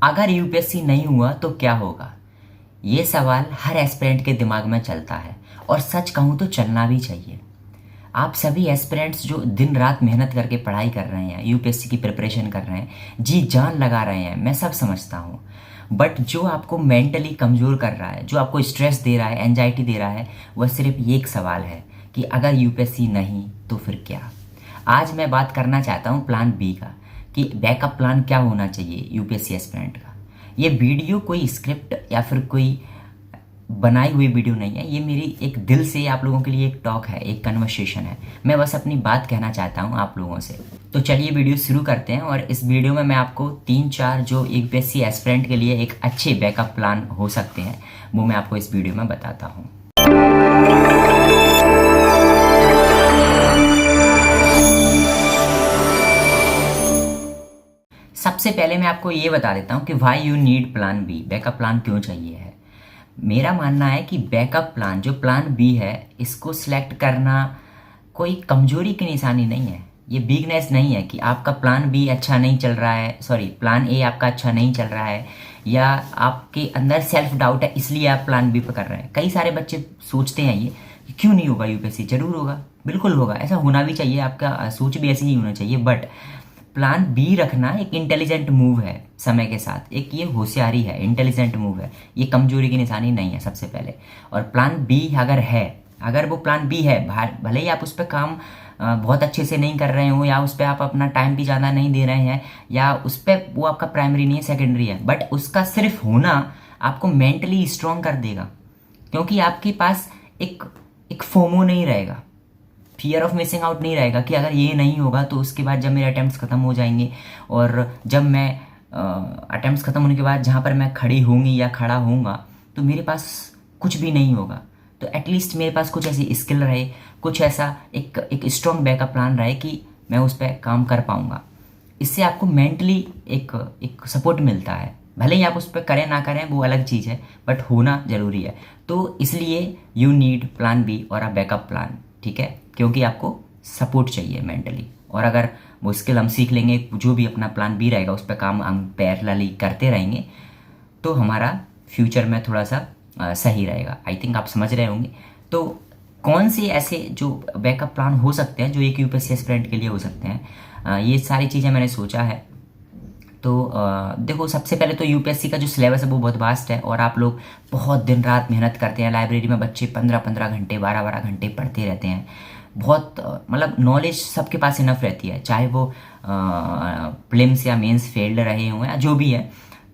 अगर यूपीएससी नहीं हुआ तो क्या होगा? ये सवाल हर एस्पिरेंट के दिमाग में चलता है और सच कहूँ तो चलना भी चाहिए। आप सभी एस्पिरेंट्स जो दिन रात मेहनत करके पढ़ाई कर रहे हैं, यूपीएससी की प्रिपरेशन कर रहे हैं, जी जान लगा रहे हैं, मैं सब समझता हूँ। बट जो आपको मेंटली कमज़ोर कर रहा है, जो आपको स्ट्रेस दे रहा है, एंजाइटी दे रहा है, वह सिर्फ ये एक सवाल है कि अगर यूपीएससी नहीं तो फिर क्या। आज मैं बात करना चाहता हूँ प्लान बी का, कि बैकअप प्लान क्या होना चाहिए यूपीएससी एस्पिरेंट का। ये वीडियो कोई स्क्रिप्ट या फिर कोई बनाई हुई वीडियो नहीं है, ये मेरी एक दिल से आप लोगों के लिए एक टॉक है, एक कन्वर्सेशन है। मैं बस अपनी बात कहना चाहता हूँ आप लोगों से। तो चलिए वीडियो शुरू करते हैं, और इस वीडियो में मैं आपको 3-4 जो यूपीएससी एस्पिरेंट के लिए एक अच्छे बैकअप प्लान हो सकते हैं, वो मैं आपको इस वीडियो में बताता हूँ। सबसे पहले मैं आपको ये बता देता हूँ कि why you need plan B, backup plan क्यों चाहिए है। मेरा मानना है कि बैकअप प्लान, जो प्लान बी है, इसको सिलेक्ट करना कोई कमजोरी की निशानी नहीं है। ये वीकनेस नहीं है कि आपका प्लान बी अच्छा नहीं चल रहा है, सॉरी प्लान ए आपका अच्छा नहीं चल रहा है, या आपके अंदर सेल्फ डाउट है इसलिए आप प्लान बी पर कर रहे हैं। कई सारे बच्चे सोचते हैं ये कि क्यों नहीं होगा यूपीएससी, जरूर होगा, बिल्कुल होगा, ऐसा होना भी चाहिए, आपका सोच भी ऐसी ही होना चाहिए। बट प्लान बी रखना एक इंटेलिजेंट मूव है समय के साथ, एक ये होशियारी है, इंटेलिजेंट मूव है, ये कमजोरी की निशानी नहीं है सबसे पहले। और प्लान बी अगर है, अगर वो प्लान बी है, भले ही आप उस पर काम बहुत अच्छे से नहीं कर रहे हो, या उस पर आप अपना टाइम भी ज़्यादा नहीं दे रहे हैं, या उस पर वो आपका प्राइमरी नहीं है, सेकेंडरी है, बट उसका सिर्फ होना आपको मेंटली स्ट्रांग कर देगा। क्योंकि आपके पास एक एक फोमो नहीं रहेगा, फियर ऑफ मिसिंग आउट नहीं रहेगा कि अगर ये नहीं होगा तो उसके बाद जब मेरे अटैम्प्ट्स ख़त्म हो जाएंगे, और जब मैं अटैम्प्ट्स ख़त्म होने के बाद जहाँ पर मैं खड़ी होंगी या खड़ा होऊंगा तो मेरे पास कुछ भी नहीं होगा। तो एटलीस्ट मेरे पास कुछ ऐसी स्किल रहे, कुछ ऐसा एक स्ट्रॉन्ग बैकअप प्लान रहे कि मैं उस पर काम कर पाऊँगा। इससे आपको मेंटली एक सपोर्ट मिलता है। भले ही आप उस पर करें ना करें वो अलग चीज़ है, बट होना ज़रूरी है। तो इसलिए यू नीड प्लान बी और अ बैकअप प्लान, ठीक है, क्योंकि आपको सपोर्ट चाहिए मेंटली। और अगर वो स्किल हम सीख लेंगे, जो भी अपना प्लान बी रहेगा उस पर काम हम पैरेलली करते रहेंगे, तो हमारा फ्यूचर में थोड़ा सा सही रहेगा। आई थिंक आप समझ रहे होंगे। तो कौन से ऐसे जो बैकअप प्लान हो सकते हैं जो एक यूपीएससी एस्पिरेंट के लिए हो सकते हैं, ये सारी चीज़ें मैंने सोचा है। तो देखो, सबसे पहले तो यूपीएससी का जो सिलेबस है वो बहुत वास्ट है, और आप लोग बहुत दिन रात मेहनत करते हैं। लाइब्रेरी में बच्चे 15-15 घंटे, 12-12 घंटे पढ़ते रहते हैं। बहुत मतलब नॉलेज सबके पास इनफ रहती है, चाहे वो प्रीलिम्स या मेंस फेल्ड रहे हों या जो भी है,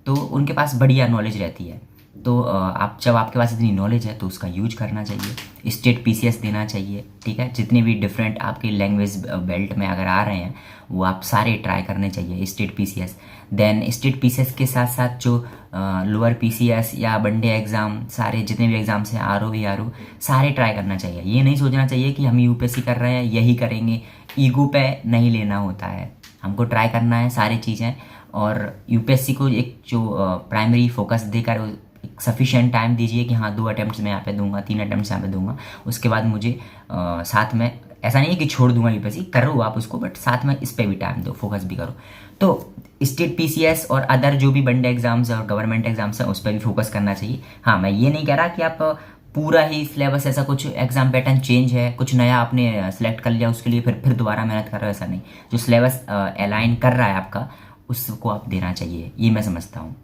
तो उनके पास बढ़िया नॉलेज रहती है। तो आप जब आपके पास इतनी नॉलेज है तो उसका यूज करना चाहिए, स्टेट पीसीएस देना चाहिए, ठीक है। जितने भी डिफरेंट आपके लैंग्वेज बेल्ट में अगर आ रहे हैं वो आप सारे ट्राई करने चाहिए, state PCS. Then state PCS के साथ साथ जो लोअर पीसीएस या वनडे एग्ज़ाम, सारे जितने भी एग्ज़ाम्स हैं, आरओ ही आरओ, सारे ट्राई करना चाहिए। ये नहीं सोचना चाहिए कि हम यूपीएससी कर रहे हैं यही करेंगे, ईगो पे नहीं लेना होता है, हमको ट्राई करना है सारी चीज़ें। और यूपीएससी को एक जो प्राइमरी फोकस देकर सफिशिएंट टाइम दीजिए कि हाँ 2 अटैम्प्ट्स मैं यहाँ पे दूंगा, 3 अटैम्प्ट्स यहाँ पे दूंगा, उसके बाद मुझे साथ में, ऐसा नहीं है कि छोड़ दूंगा यूपीएससी, करो आप उसको, बट साथ में इस पे भी टाइम दो, फोकस भी करो। तो स्टेट पीसीएस और अदर जो भी वनडे एग्जाम्स और गवर्नमेंट एग्जाम्स हैं उस पर भी फोकस करना चाहिए। हाँ, मैं ये नहीं कह रहा कि आप पूरा ही सिलेबस, ऐसा कुछ एग्जाम पैटर्न चेंज है, कुछ नया आपने सेलेक्ट कर लिया उसके लिए फिर दोबारा मेहनत कर रहे हो, ऐसा नहीं। जो सिलेबस अलाइन कर रहा है आपका उसको आप देना चाहिए, ये मैं समझता हूँ।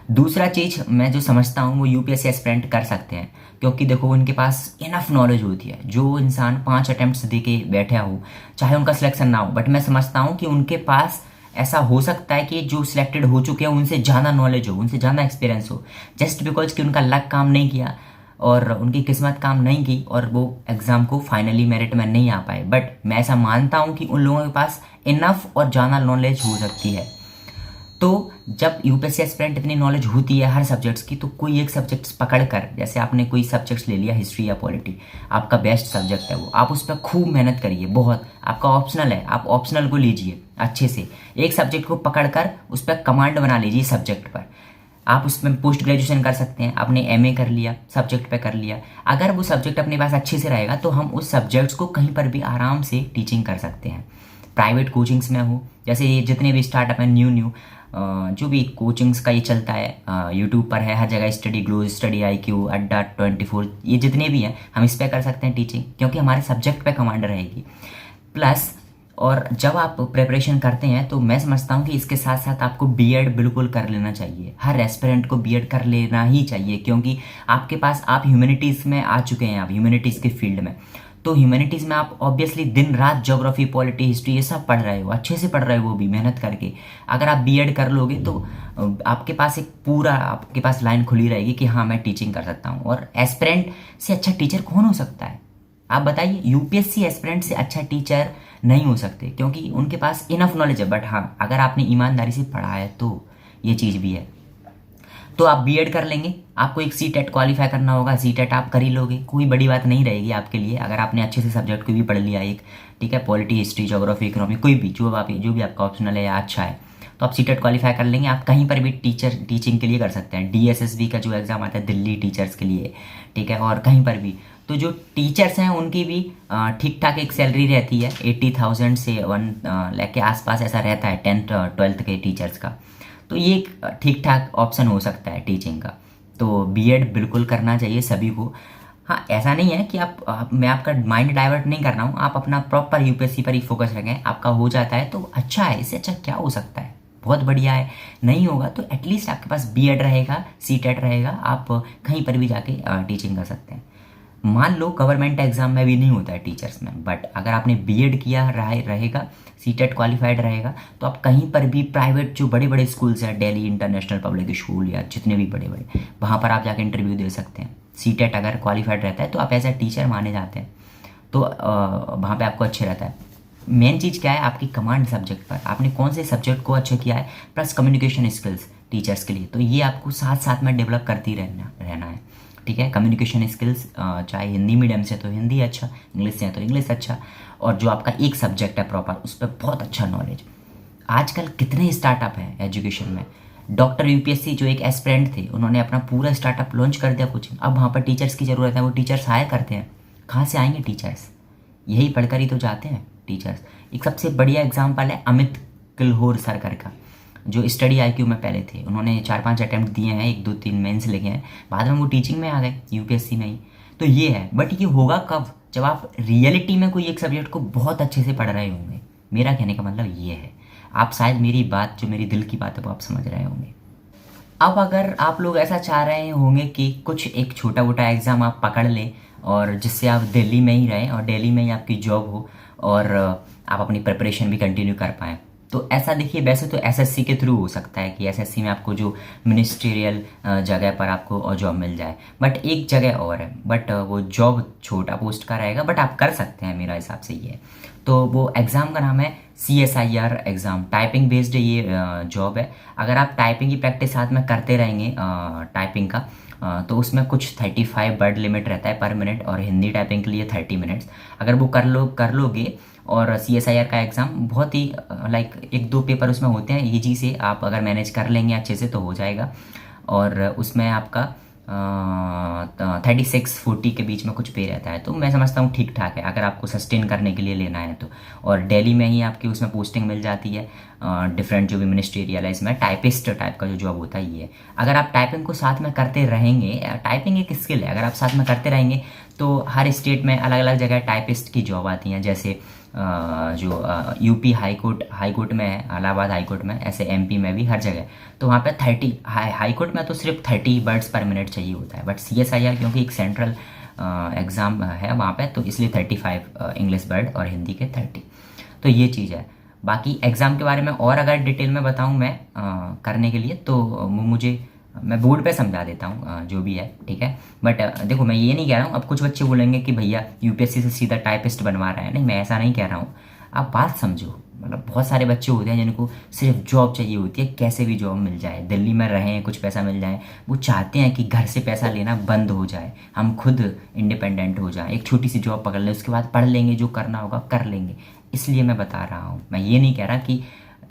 दूसरा चीज़ मैं जो समझता हूँ वो यूपीएससी एस्पिरेंट कर सकते हैं, क्योंकि देखो उनके पास इनफ नॉलेज होती है। जो इंसान 5 अटैम्प्ट्स दे के बैठा हो, चाहे उनका सिलेक्शन ना हो, बट मैं समझता हूँ कि उनके पास ऐसा हो सकता है कि जो सिलेक्टेड हो चुके हैं उनसे ज़्यादा नॉलेज हो, उनसे ज़्यादा एक्सपीरियंस हो, जस्ट बिकॉज कि उनका लक काम नहीं किया और उनकी किस्मत काम नहीं की और वो एग्ज़ाम को फाइनली मेरिट में नहीं आ पाए। बट मैं ऐसा मानता हूँ कि उन लोगों के पास इनफ और ज़्यादा नॉलेज हो सकती है। तो जब यूपीएससी एस्पिरेंट इतनी नॉलेज होती है हर सब्जेक्ट्स की, तो कोई एक सब्जेक्ट्स पकड़ कर, जैसे आपने कोई सब्जेक्ट्स ले लिया, हिस्ट्री या पॉलिटी, आपका बेस्ट सब्जेक्ट है वो, आप उस पर खूब मेहनत करिए, बहुत, आपका ऑप्शनल है, आप ऑप्शनल को लीजिए अच्छे से, एक सब्जेक्ट को पकड़ कर उस पर कमांड बना लीजिए सब्जेक्ट पर। आप उसमें पोस्ट ग्रेजुएशन कर सकते हैं, आपने एमए कर लिया, सब्जेक्ट पे कर लिया। अगर वो सब्जेक्ट अपने पास अच्छे से रहेगा तो हम उस सब्जेक्ट्स को कहीं पर भी आराम से टीचिंग कर सकते हैं। प्राइवेट कोचिंग्स में हो, जैसे ये जितने भी स्टार्टअप हैं न्यू जो भी कोचिंग्स का ये चलता है, यूट्यूब पर है, हर जगह स्टडी ग्लो, स्टडी IQ, अड्डा 24, ये जितने भी हैं हम इस पे कर सकते हैं टीचिंग, क्योंकि हमारे सब्जेक्ट पे कमांड रहेगी। प्लस और जब आप प्रिपरेशन करते हैं तो मैं समझता हूँ कि इसके साथ साथ आपको बीएड बिल्कुल कर लेना चाहिए। हर एस्पिरेंट को बीएड कर लेना ही चाहिए, क्योंकि आपके पास, आप ह्यूमैनिटीज़ में आ चुके हैं, आप ह्यूमैनिटीज़ के फील्ड में, तो ह्यूमैनिटीज़ में आप ऑब्वियसली दिन रात ज्योग्राफी, पॉलिटी, हिस्ट्री ये सब पढ़ रहे हो, अच्छे से पढ़ रहे हो, वो भी मेहनत करके। अगर आप बीएड कर लोगे तो आपके पास एक पूरा, आपके पास लाइन खुली रहेगी कि हाँ मैं टीचिंग कर सकता हूँ। और एस्पिरेंट से अच्छा टीचर कौन हो सकता है? आप बताइए। यूपीएससी एस्पिरेंट से अच्छा टीचर नहीं हो सकते, क्योंकि उनके पास इनफ नॉलेज है। बट हाँ, अगर आपने ईमानदारी से पढ़ा है तो ये चीज़ भी है। तो आप बीएड कर लेंगे, आपको एक सीटेट क्वालिफाई करना होगा, सीटेट आप कर ही लोगे, कोई बड़ी बात नहीं रहेगी आपके लिए, अगर आपने अच्छे से सब्जेक्ट को भी पढ़ लिया एक, ठीक है, पॉलिटी, हिस्ट्री, ज्योग्राफी, इकोनॉमी, कोई भी जो भी आपका ऑप्शनल है या अच्छा है, तो आप सीटेट क्वालिफाई कर लेंगे। आप कहीं पर भी टीचिंग के लिए कर सकते हैं। DSSB का जो एग्ज़ाम आता है दिल्ली टीचर्स के लिए, ठीक है, और कहीं पर भी। तो जो टीचर्स हैं उनकी भी ठीक ठाक एक सैलरी रहती है, 80,000 से 1 लाख के आसपास ऐसा रहता है 10th 12th के टीचर्स का। तो ये एक ठीक ठाक ऑप्शन हो सकता है टीचिंग का। तो बीएड बिल्कुल करना चाहिए सभी को। हाँ, ऐसा नहीं है कि मैं आपका माइंड डाइवर्ट नहीं कर रहा हूँ, आप अपना प्रॉपर यूपीएससी पर ही फोकस रखें। आपका हो जाता है तो अच्छा है, इससे अच्छा क्या हो सकता है, बहुत बढ़िया है। नहीं होगा तो एटलीस्ट आपके पास बीएड रहेगा, सीटेट रहेगा, आप कहीं पर भी जाके टीचिंग कर सकते हैं। मान लो गवर्नमेंट एग्जाम में भी नहीं होता है टीचर्स में, बट अगर आपने बीएड किया रहेगा, सीटेट क्वालिफाइड रहेगा, तो आप कहीं पर भी प्राइवेट जो बड़े बड़े स्कूल्स हैं, दिल्ली इंटरनेशनल पब्लिक स्कूल या जितने भी बड़े बड़े, वहाँ पर आप जाके इंटरव्यू दे सकते हैं। सीटेट अगर क्वालिफाइड रहता है तो आप एज ए टीचर माने जाते हैं, तो वहाँ पे आपको अच्छे रहता है। मेन चीज़ क्या है, आपकी कमांड सब्जेक्ट पर, आपने कौन से सब्जेक्ट को अच्छा किया है, प्लस कम्युनिकेशन स्किल्स टीचर्स के लिए, तो ये आपको साथ साथ में डेवलप करती रहना है, ठीक है। कम्युनिकेशन स्किल्स, चाहे हिंदी मीडियम से तो हिंदी अच्छा, इंग्लिश से है तो इंग्लिश अच्छा, और जो आपका एक सब्जेक्ट है प्रॉपर उस पर बहुत अच्छा नॉलेज। आजकल कितने स्टार्टअप हैं एजुकेशन में। डॉक्टर यूपीएससी जो एक एस्पिरेंट थे, उन्होंने अपना पूरा स्टार्टअप लॉन्च कर दिया कोचिंग। अब वहाँ पर टीचर्स की ज़रूरत है, वो टीचर्स हायर करते हैं। कहाँ से आएंगे टीचर्स? यही पढ़कर ही तो जाते हैं टीचर्स। एक सबसे बढ़िया एग्जाम्पल है अमित किल्होर सरकार का, जो स्टडी IQ में पहले थे। उन्होंने 4-5 अटैम्प्ट दिए हैं, 1-2-3 मेंस लिखे हैं, बाद में वो टीचिंग में आ गए यूपीएससी में ही। तो ये है, बट ये होगा कब? जब आप रियलिटी में कोई एक सब्जेक्ट को बहुत अच्छे से पढ़ रहे होंगे। मेरा कहने का मतलब ये है, आप शायद मेरी बात, जो मेरी दिल की बात है, वो आप समझ रहे होंगे। अब अगर आप लोग ऐसा चाह रहे होंगे कि कुछ एक छोटा मोटा एग्ज़ाम आप पकड़ लें और जिससे आप दिल्ली में ही रहें और दिल्ली में ही आपकी जॉब हो और आप अपनी प्रिपरेशन भी कंटिन्यू कर पाएँ, तो ऐसा देखिए, वैसे तो एसएससी के थ्रू हो सकता है कि एसएससी में आपको जो मिनिस्ट्रियल जगह पर आपको जॉब मिल जाए, बट एक जगह और है, बट वो जॉब छोटा पोस्ट का रहेगा, बट आप कर सकते हैं, मेरा हिसाब से ये है। तो वो एग्ज़ाम का नाम है CSIR एग्ज़ाम, टाइपिंग बेस्ड ये जॉब है। अगर आप टाइपिंग की प्रैक्टिस साथ में करते रहेंगे टाइपिंग का, तो उसमें कुछ 35 वर्ड लिमिट रहता है पर मिनट, और हिंदी टाइपिंग के लिए 30 मिनट्स। अगर वो कर लोगे, और CSIR का एग्ज़ाम बहुत ही लाइक 1-2 पेपर उसमें होते हैं ईजी से, आप अगर मैनेज कर लेंगे अच्छे से तो हो जाएगा। और उसमें आपका 36-40 के बीच में कुछ पे रहता है, तो मैं समझता हूँ ठीक ठाक है अगर आपको सस्टेन करने के लिए लेना है तो। और दिल्ली में ही आपकी उसमें पोस्टिंग मिल जाती है, डिफरेंट जो भी मिनिस्ट्रियल है, इसमें टाइपिस्ट टाइप का जो जॉब होता है ये है। अगर आप टाइपिंग को साथ में करते रहेंगे, टाइपिंग एक स्किल है, अगर आप साथ में करते रहेंगे तो हर स्टेट में अलग अलग जगह टाइपिस्ट की जॉब आती हैं। जैसे जो यूपी हाई कोर्ट में है, इलाहाबाद हाई कोर्ट में, ऐसे MP में भी हर जगह, तो वहाँ पे 30 हाई कोर्ट में तो सिर्फ 30 वर्ड्स पर मिनट चाहिए होता है, बट CSIR क्योंकि एक सेंट्रल एग्ज़ाम है वहाँ पे, तो इसलिए 35 इंग्लिश वर्ड और हिंदी के 30। तो ये चीज़ है। बाकी एग्ज़ाम के बारे में और अगर डिटेल में बताऊँ मैं करने के लिए, तो मैं बोर्ड पे समझा देता हूँ जो भी है, ठीक है। बट देखो, मैं ये नहीं कह रहा हूँ, अब कुछ बच्चे बोलेंगे कि भैया यूपीएससी से सीधा टाइपिस्ट बनवा रहा है, नहीं, मैं ऐसा नहीं कह रहा हूँ। आप बात समझो, मतलब बहुत सारे बच्चे होते हैं जिनको सिर्फ जॉब चाहिए होती है, कैसे भी जॉब मिल जाए, दिल्ली में रहें, कुछ पैसा मिल जाए, वो चाहते हैं कि घर से पैसा लेना बंद हो जाए, हम खुद इंडिपेंडेंट हो जाएं, एक छोटी सी जॉब पकड़ लें, उसके बाद पढ़ लेंगे, जो करना होगा कर लेंगे। इसलिए मैं बता रहा हूँ, मैं ये नहीं कह रहा कि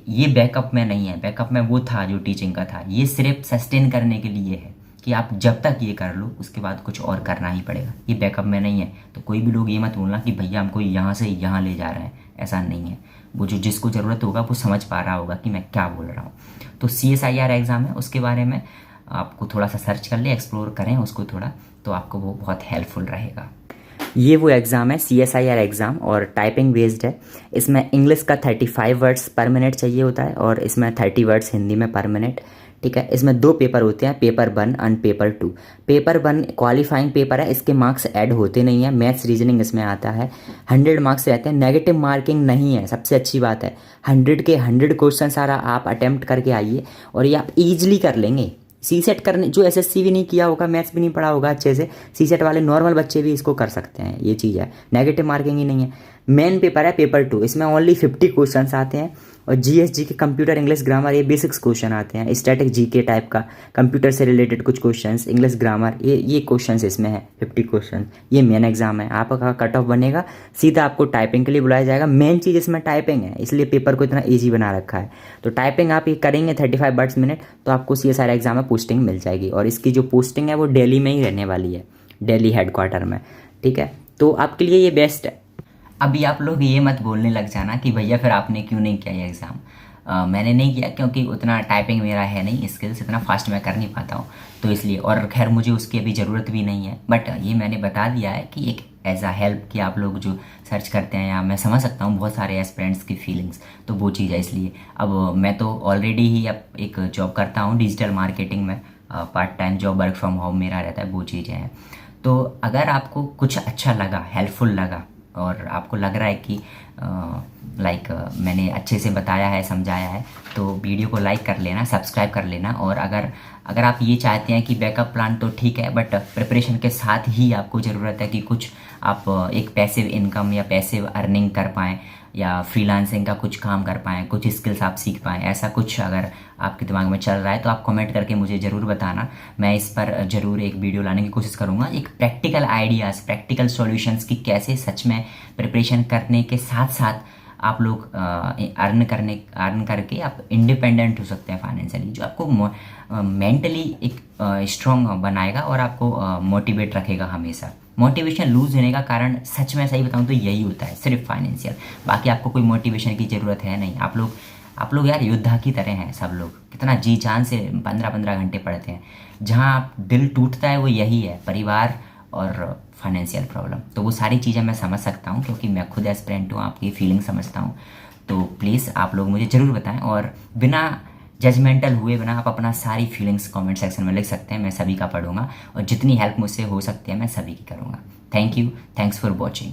ये बैकअप में नहीं है, बैकअप में वो था जो टीचिंग का था, ये सिर्फ सस्टेन करने के लिए है कि आप जब तक ये कर लो उसके बाद कुछ और करना ही पड़ेगा, ये बैकअप में नहीं है। तो कोई भी लोग ये मत बोलना कि भैया हमको यहाँ से यहाँ ले जा रहे हैं, ऐसा नहीं है। वो जो जिसको ज़रूरत होगा वो समझ पा रहा होगा कि मैं क्या बोल रहा हूँ। तो CSIR एग्ज़ाम है, उसके बारे में आपको थोड़ा सा सर्च कर ले, एक्सप्लोर करें उसको थोड़ा, तो आपको वो बहुत हेल्पफुल रहेगा। ये वो एग्ज़ाम है CSIR एग्ज़ाम, और टाइपिंग बेस्ड है। इसमें इंग्लिश का 35 वर्ड्स पर मिनट चाहिए होता है, और इसमें 30 वर्ड्स हिंदी में पर मिनट। ठीक है, इसमें 2 पेपर होते हैं, paper 1 and paper 2। Paper 1 qualifying paper है, इसके मार्क्स ऐड होते नहीं है, मैथ्स रीजनिंग इसमें आता है। 100 मार्क्स रहते हैं, नेगेटिव मार्किंग नहीं है, सबसे अच्छी बात है। 100 के 100 क्वेश्चन सारा आप अटेम्प्ट करके आइए, और ये आप ईजिली कर लेंगे। CSET करने, जो SSC भी नहीं किया होगा, मैथ्स भी नहीं पढ़ा होगा अच्छे से, CSET वाले नॉर्मल बच्चे भी इसको कर सकते हैं। ये चीज़ है, नेगेटिव मार्किंग ही नहीं है। मेन पेपर है पेपर 2, इसमें ओनली 50 क्वेश्चंस आते हैं, और GS के कंप्यूटर इंग्लिश ग्रामर, ये बेसिक्स क्वेश्चन आते हैं। स्टैटिक GK टाइप का, कंप्यूटर से रिलेटेड कुछ क्वेश्चंस, इंग्लिश ग्रामर, ये क्वेश्चंस इसमें है 50 क्वेश्चन। ये मेन एग्जाम है, आपका कट ऑफ बनेगा, सीधा आपको टाइपिंग के लिए बुलाया जाएगा। मेन चीज़ इसमें टाइपिंग है, इसलिए पेपर को इतना ईजी बना रखा है। तो टाइपिंग आप ये करेंगे 35 वर्ड्स मिनट, तो आपको CSIR एग्जाम में पोस्टिंग मिल जाएगी, और इसकी जो पोस्टिंग है वो दिल्ली में ही रहने वाली है, दिल्ली हेडक्वार्टर में। ठीक है, तो आपके लिए ये बेस्ट है। अभी आप लोग ये मत बोलने लग जाना कि भैया फिर आपने क्यों नहीं किया ये एग्ज़ाम। मैंने नहीं किया क्योंकि उतना टाइपिंग मेरा है नहीं, स्किल्स इतना फास्ट मैं कर नहीं पाता हूँ, तो इसलिए। और खैर मुझे उसकी अभी ज़रूरत भी नहीं है, बट ये मैंने बता दिया है कि एक एज अ हेल्प कि आप लोग जो सर्च करते हैं, या मैं समझ सकता हूँ बहुत सारे एस्पिरेंट्स की फीलिंग्स, तो वो चीज़ है इसलिए। अब मैं तो ऑलरेडी ही अब एक जॉब करता हूँ डिजिटल मार्केटिंग में, part time job, work from home मेरा रहता है, वो चीज़ें हैं। तो अगर आपको कुछ अच्छा लगा, हेल्पफुल लगा, और आपको लग रहा है कि मैंने अच्छे से बताया है, समझाया है, तो वीडियो को लाइक कर लेना, सब्सक्राइब कर लेना। और अगर आप ये चाहते हैं कि बैकअप प्लान तो ठीक है, बट प्रिपरेशन के साथ ही आपको ज़रूरत है कि कुछ आप एक पैसिव इनकम या पैसिव अर्निंग कर पाएँ, या फ्रीलांसिंग का कुछ काम कर पाएँ, कुछ स्किल्स आप सीख पाएँ, ऐसा कुछ अगर आपके दिमाग में चल रहा है तो आप कमेंट करके मुझे ज़रूर बताना। मैं इस पर ज़रूर एक वीडियो लाने की कोशिश करूँगा, एक प्रैक्टिकल आइडियाज़, प्रैक्टिकल सॉल्यूशंस की कैसे सच में प्रिपरेशन करने के साथ साथ आप लोग अर्न करके आप इंडिपेंडेंट हो सकते हैं फाइनेंशियली, जो आपको मेंटली एक स्ट्रॉन्ग बनाएगा और आपको मोटिवेट रखेगा हमेशा। मोटिवेशन लूज होने का कारण सच में सही बताऊं तो यही होता है, सिर्फ फाइनेंशियल। बाकी आपको कोई मोटिवेशन की ज़रूरत है नहीं। आप लोग यार योद्धा की तरह हैं, सब लोग कितना जी जान से 15-15 घंटे पढ़ते हैं। जहाँ दिल टूटता है वो यही है, परिवार और फाइनेंशियल प्रॉब्लम। तो वो सारी चीज़ें मैं समझ सकता हूँ, क्योंकि मैं खुद एस्पिरेंट हूँ, आपकी फीलिंग समझता हूँ। तो प्लीज़ आप लोग मुझे ज़रूर बताएं, और बिना जजमेंटल हुए बिना आप अपना सारी फीलिंग्स कमेंट सेक्शन में लिख सकते हैं, मैं सभी का पढ़ूंगा, और जितनी हेल्प मुझसे हो सकती है मैं सभी की करूँगा। Thank you, thanks for watching.